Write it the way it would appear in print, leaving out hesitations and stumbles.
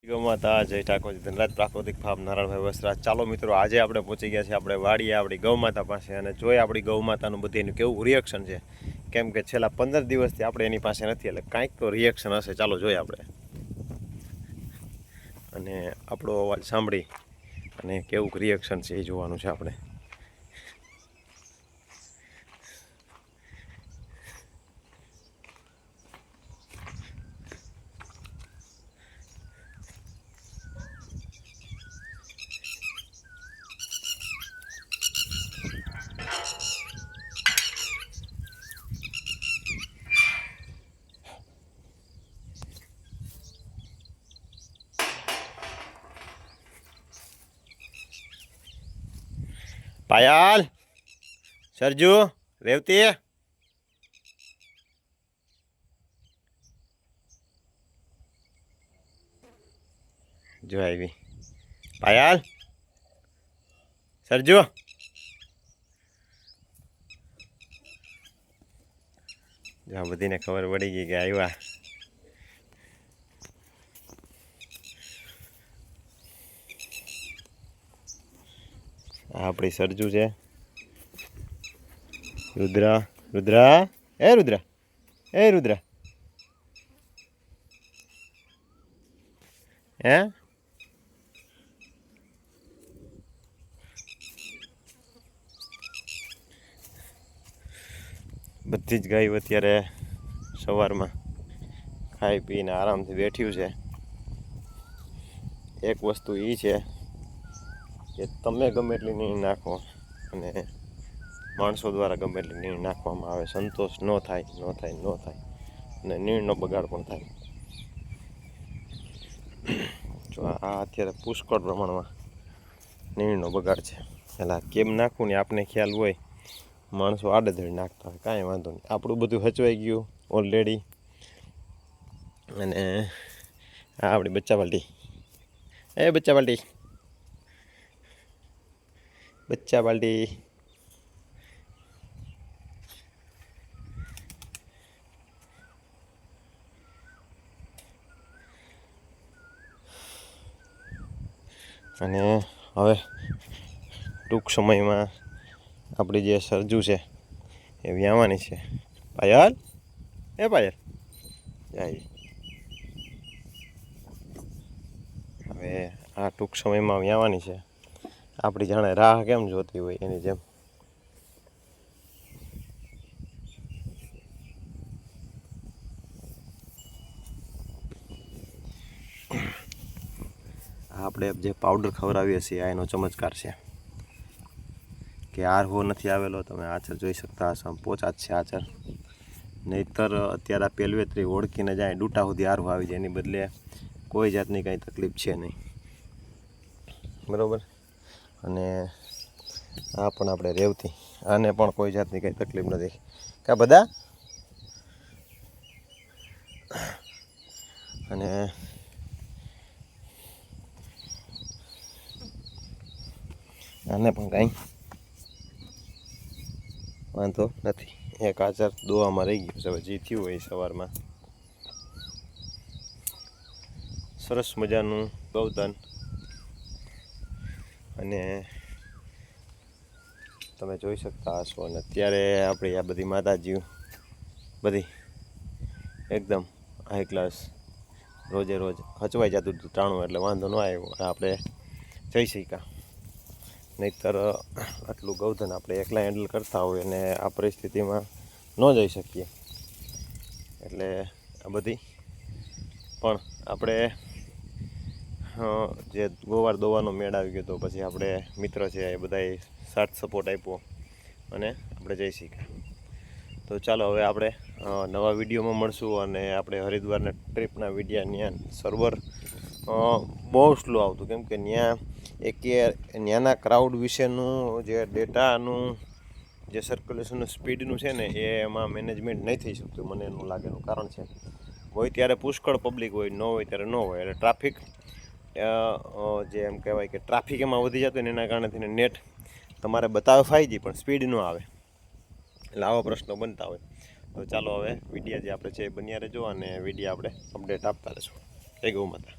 ગૌમાતા જય ઠાકોરજી ધનરાજ પ્રાકૃતિક ફાર્મ નારાયણભાઈ વસરા. ચાલો મિત્રો, આજે આપણે પહોંચી ગયા છીએ આપણે વાડીએ આપણી ગૌમાતા પાસે અને જોઈએ આપણી ગૌમાતાનું બધું એનું કેવું રિએક્શન છે. કેમ કે છેલ્લા 15 દિવસથી આપણે એની પાસે નથી, એટલે કાંઈક તો રિએક્શન હશે. ચાલો જોઈએ આપણે, અને આપણો અવાજ સાંભળી અને કેવું રિએક્શન છે એ જોવાનું છે આપણે. પાયલ, સરજુ, રેવતી, જો આવી. પાયલ, સરજુ, જો બધીને ખબર પડી ગઈ કે આવ્યા. આપણી સરજુ છે. રુદ્રા, રુદ્રા, એ રુદ્રા, એ રુદ્રા, હે બધી જ ગાયો અત્યારે સવારમાં ખાઈ પીને આરામથી બેઠ્યું છે. એક વસ્તુ એ છે કે તમે ગમે એટલી નીણ નાખો અને માણસો દ્વારા ગમે એટલી નીણ નાખવામાં આવે, સંતોષ ન થાય અને નીણનો બગાડ પણ થાય. જો આ અત્યારે પુષ્કળ પ્રમાણમાં નીણનો બગાડ છે. એટલે કેમ નાખવું ને આપને ખ્યાલ હોય, માણસો આડેધડ નાખતા હોય, કાંઈ વાંધો નહીં. આપણું બધું હચવાઈ ગયું ઓલરેડી. અને આ આપણી બચ્ચા પાલટી, એ બચ્ચા પાલટી, બચ્ચા પાલટી. અને હવે ટૂંક સમયમાં આપણી જે સરજુ છે એ વ્યાવાની છે. પાયલ, એ પાયલ, જાય. હવે આ ટૂંક સમયમાં વ્યાવાની છે. આપણી જાણે રાહ કેમ જોતી હોય એની જેમ. આપણે જે પાવડર ખવડાવીએ છીએ આ એનો ચમત્કાર છે કે આરહો નથી આવેલો. તમે આચર જોઈ શકતા હશો, પોચા જ છે આચર. નહીંતર અત્યારે આ પેલવેતરી ઓળખીને જાય ડૂટા સુધી આરહો આવી જાય. એની બદલે કોઈ જાતની કાંઈ તકલીફ છે નહીં, બરાબર. અને આ પણ આપણે રેવતી, આને પણ કોઈ જાતની કાંઈ તકલીફ નથી. કાં બધા. અને આને પણ કાંઈ વાંધો નથી. એક આચર દોવામાં રહી ગયું છે. હવે જે થયું હોય સવારમાં. સરસ મજાનું ગૌધન. અને તમે જોઈ શકતા હશો. અને અત્યારે આપણી આ બધી માતાજીઓ બધી એકદમ હાઈ ક્લાસ, રોજે રોજ હચવાઈ જતું હતું ટાણું, એટલે વાંધો ન આવ્યો. આપણે જઈ શક્યા. નહીંતર આટલું ગૌધન આપણે એકલા હેન્ડલ કરતા હોય અને આ પરિસ્થિતિમાં ન જઈ શકીએ. એટલે આ બધી પણ આપણે જે ગોવાર દોવાનો મેળ આવી ગયો, તો પછી આપણે મિત્ર છે એ બધાએ સાથ સપોર્ટ આપ્યો અને આપણે જઈ શક્યા. તો ચાલો હવે આપણે નવા વિડીયોમાં મળશું. અને આપણે હરિદ્વારના ટ્રીપના વિડીયા ત્યાં સર્વર બહુ સ્લો આવતું, કેમ કે ત્યાં ત્યાંના ક્રાઉડ વિશેનું જે ડેટાનું જે સર્ક્યુલેશનનું સ્પીડનું છે ને એ એમાં મેનેજમેન્ટ નહીં થઈ શકતું, મને એનું લાગેલું કારણ છે. હોય ત્યારે પુષ્કળ પબ્લિક હોય, ન હોય ત્યારે ન હોય. એટલે ટ્રાફિક જે એમ કહેવાય કે ટ્રાફિક એમાં વધી જતું ને એના કારણે નેટ તમારે બતાવે 5G પણ સ્પીડ ન આવે. એટલે આવા પ્રશ્નો બનતા હોય. તો ચાલો હવે વિડીયા જે આપણે છે એ બન્યા રહેજો અને વિડીયા આપણે અપડેટ આપતા રહીશું. જય ગૌ માતા.